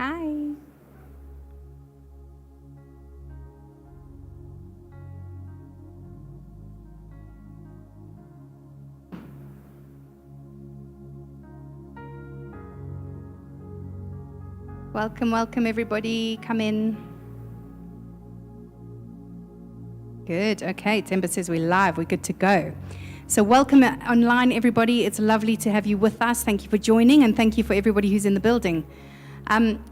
Hi. Welcome, everybody. Come in. Good. Okay, Temba says we're live. We're good to go. So welcome online, everybody. It's lovely to have you with us. Thank you for joining, and thank you for everybody who's in the building.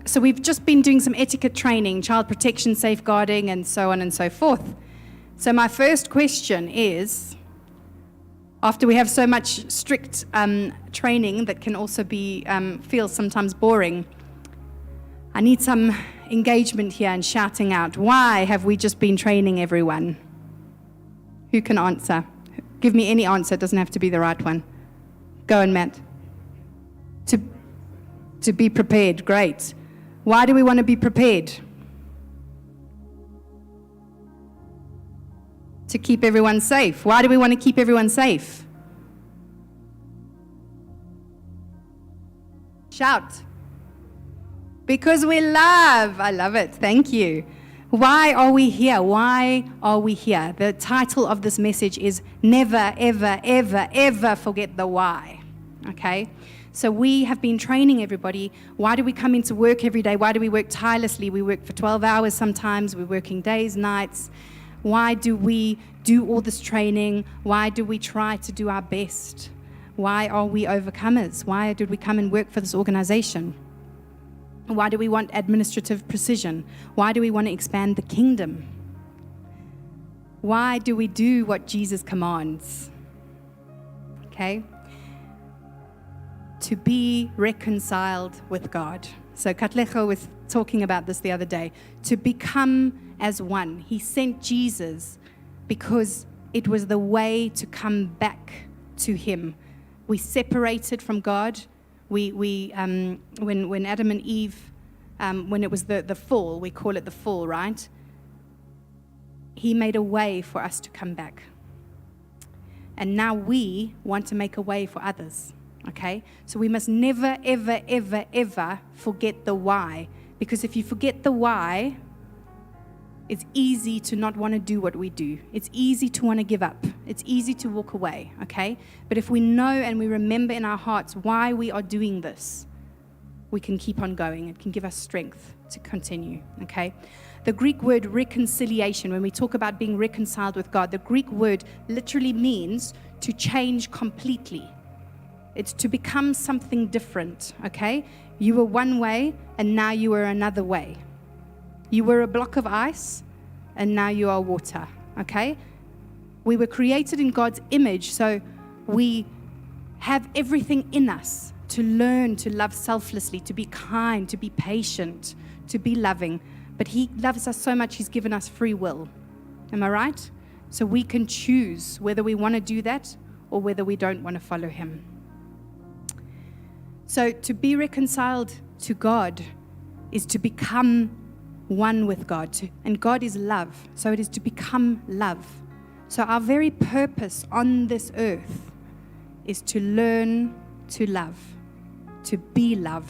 So we've just been doing some etiquette training, child protection, safeguarding, and so on and so forth. So my first question is, after we have so much strict training that can also be feel sometimes boring, I need some engagement here and shouting out. Why have we just been training everyone? Who can answer? Give me any answer. It doesn't have to be the right one. Go on, Matt. To be prepared. Great. Why do we want to be prepared? To keep everyone safe. Why do we want to keep everyone safe? Shout. Because we love. I love it. Thank you. Why are we here? Why are we here? The title of this message is Never, Ever, Ever, Ever Forget the Why. Okay? So we have been training everybody. Why do we come into work every day? Why do we work tirelessly? We work for 12 hours sometimes. We're working days, nights. Why do we do all this training? Why do we try to do our best? Why are we overcomers? Why did we come and work for this organization? Why do we want administrative precision? Why do we want to expand the kingdom? Why do we do what Jesus commands? Okay? To be reconciled with God. So Katlecho was talking about this the other day. To become as one. He sent Jesus because it was the way to come back to Him. We separated from God. When Adam and Eve, when it was the fall, we call it the fall, right? He made a way for us to come back. And now we want to make a way for others, okay? So we must never, ever, ever, ever forget the why. Because if you forget the why, it's easy to not want to do what we do. It's easy to want to give up. It's easy to walk away, okay? But if we know and we remember in our hearts why we are doing this, we can keep on going. It can give us strength to continue, okay? The Greek word reconciliation, when we talk about being reconciled with God, the Greek word literally means to change completely. It's to become something different, okay? You were one way and now you are another way. You were a block of ice, and now you are water, okay? We were created in God's image, so we have everything in us to learn to love selflessly, to be kind, to be patient, to be loving. But He loves us so much, He's given us free will. Am I right? So we can choose whether we want to do that or whether we don't want to follow Him. So to be reconciled to God is to become one with God, and God is love, so it is to become love. So our very purpose on this earth is to learn to love, to be love,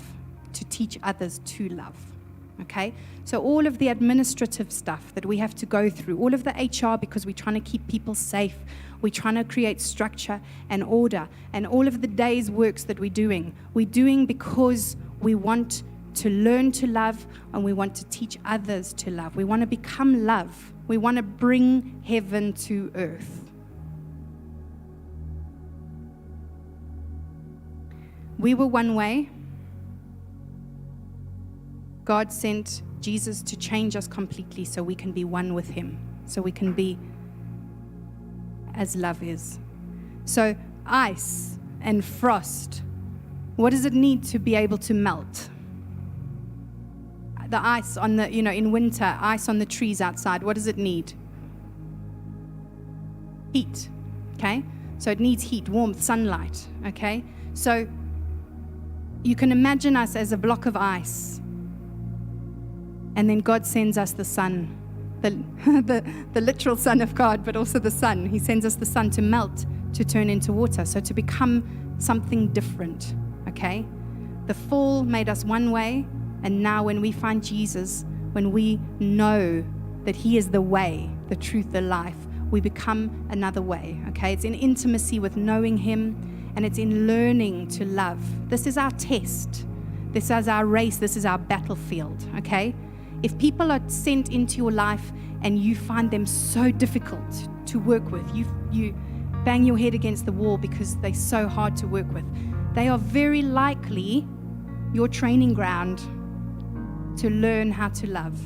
to teach others to love, okay? So all of the administrative stuff that we have to go through, all of the HR, because we're trying to keep people safe, we're trying to create structure and order, and all of the day's works that we're doing because we want to learn to love, and we want to teach others to love. We want to become love. We want to bring heaven to earth. We were one way. God sent Jesus to change us completely so we can be one with Him, so we can be as love is. So ice and frost, what does it need to be able to melt? The ice on the, in winter, ice on the trees outside, what does it need? Heat, okay? So it needs heat, warmth, sunlight, okay? So you can imagine us as a block of ice, and then God sends us the sun, the literal Son of God, but also the sun. He sends us the sun to melt, to turn into water, so to become something different, okay? The fall made us one way, And now when we find Jesus, when we know that he is the way, the truth, the life, we become another way, okay? It's in intimacy with knowing him, and it's in learning to love. This is our test. This is our race. This is our battlefield, okay? If people are sent into your life and you find them so difficult to work with, you bang your head against the wall because they're so hard to work with, they are very likely your training ground to learn how to love,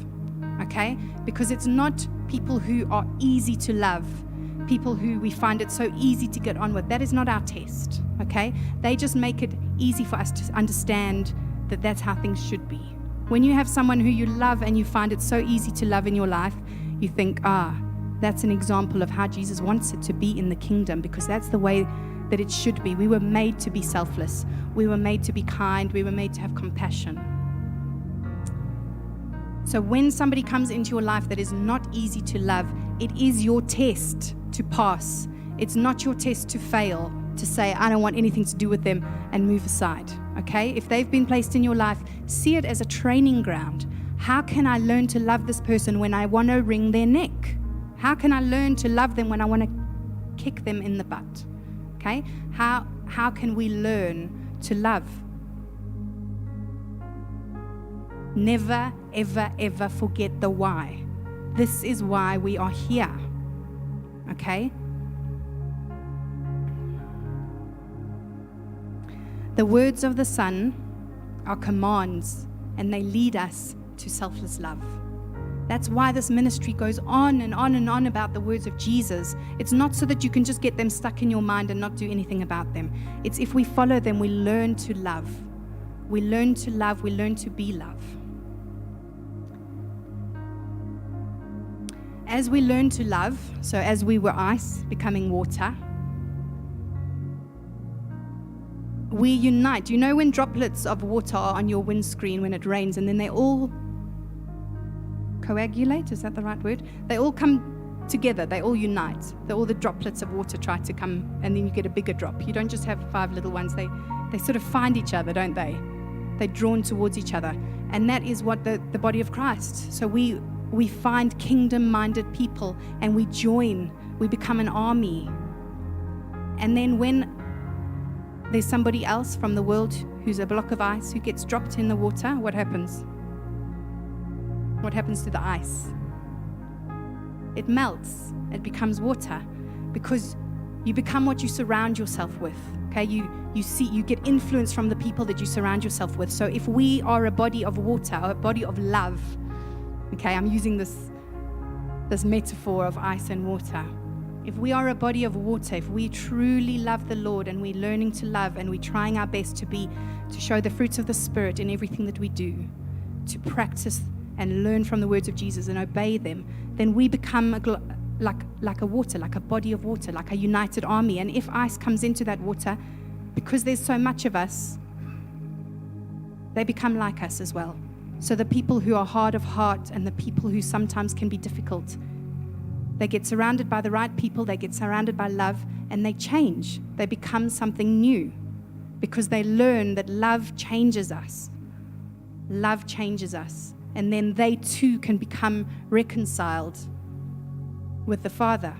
okay? Because it's not people who are easy to love, people who we find it so easy to get on with. That is not our test, okay? They just make it easy for us to understand that that's how things should be. When you have someone who you love and you find it so easy to love in your life, you think, that's an example of how Jesus wants it to be in the kingdom, because that's the way that it should be. We were made to be selfless. We were made to be kind. We were made to have compassion. So when somebody comes into your life that is not easy to love, it is your test to pass. It's not your test to fail, to say, I don't want anything to do with them, and move aside, okay? If they've been placed in your life, see it as a training ground. How can I learn to love this person when I want to wring their neck? How can I learn to love them when I want to kick them in the butt? Okay? How can we learn to love? Never, ever, ever forget the why. This is why we are here. Okay? The words of the Son are commands, and they lead us to selfless love. That's why this ministry goes on and on and on about the words of Jesus. It's not so that you can just get them stuck in your mind and not do anything about them. It's if we follow them, we learn to love. We learn to love. We learn to be love. As we learn to love, so as we were ice becoming water, we unite. You know when droplets of water are on your windscreen when it rains, and then they all coagulate, is that the right word? They all come together, they all unite. All the droplets of water try to come, and then you get a bigger drop. You don't just have 5 little ones. They sort of find each other, don't they? They're drawn towards each other. And that is what the body of Christ. So we find kingdom-minded people, and we join. We become an army. And then when there's somebody else from the world who's a block of ice who gets dropped in the water, what happens? What happens to the ice? It melts. It becomes water, because you become what you surround yourself with. Okay, you get influence from the people that you surround yourself with. So if we are a body of water, or a body of love, okay, I'm using this metaphor of ice and water. If we are a body of water, if we truly love the Lord, and we're learning to love, and we're trying our best to show the fruits of the Spirit in everything that we do, to practice and learn from the words of Jesus and obey them, then we become like a water, like a body of water, like a united army. And if ice comes into that water, because there's so much of us, they become like us as well. So the people who are hard of heart, and the people who sometimes can be difficult, they get surrounded by the right people, they get surrounded by love, and they change. They become something new, because they learn that love changes us. Love changes us. And then they too can become reconciled with the Father.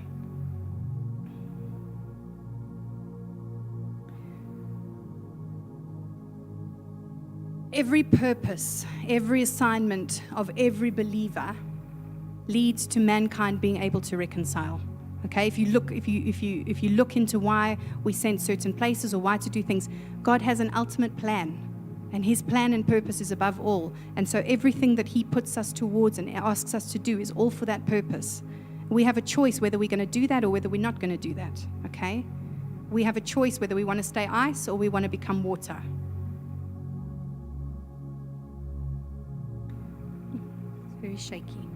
Every purpose, every assignment of every believer leads to mankind being able to reconcile. Okay, if you look into why we send certain places or why to do things, God has an ultimate plan. And his plan and purpose is above all. And so everything that he puts us towards and asks us to do is all for that purpose. We have a choice whether we're going to do that or whether we're not going to do that, okay? We have a choice whether we want to stay ice or we want to become water. It's very shaky.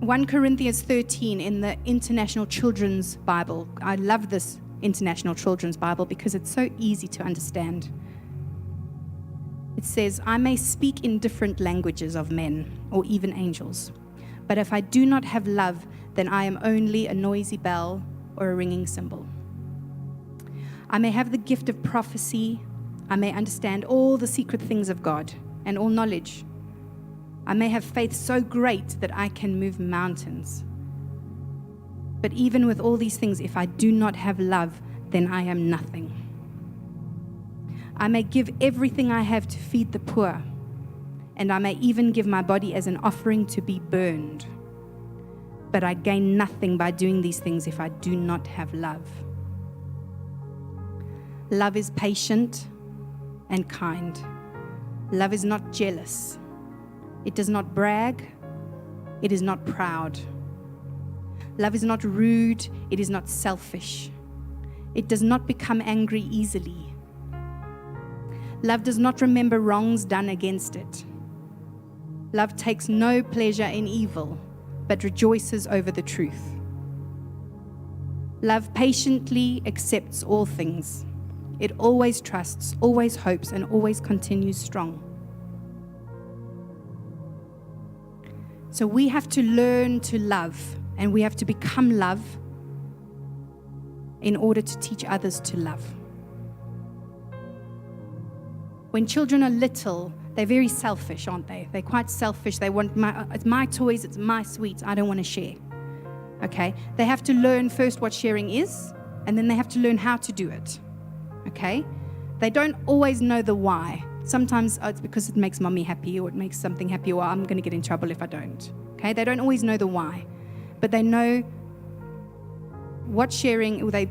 1 Corinthians 13 in the International Children's Bible. I love this International Children's Bible because it's so easy to understand. It says, I may speak in different languages of men or even angels, but if I do not have love, then I am only a noisy bell or a ringing cymbal. I may have the gift of prophecy I may understand all the secret things of God and all knowledge. I may have faith so great that I can move mountains. But even with all these things, if I do not have love, then I am nothing. I may give everything I have to feed the poor, and I may even give my body as an offering to be burned. But I gain nothing by doing these things if I do not have love. Love is patient and kind. Love is not jealous. It does not brag. It is not proud. Love is not rude. It is not selfish. It does not become angry easily. Love does not remember wrongs done against it. Love takes no pleasure in evil, but rejoices over the truth. Love patiently accepts all things. It always trusts, always hopes, and always continues strong. So we have to learn to love, and we have to become love in order to teach others to love. When children are little, they're very selfish, aren't they? They're quite selfish. They want it's my toys, it's my sweets. I don't want to share. Okay? They have to learn first what sharing is, and then they have to learn how to do it. Okay? They don't always know the why. Sometimes it's because it makes mommy happy, or it makes something happy, or I'm going to get in trouble if I don't. Okay? They don't always know the why. But they know what sharing, or they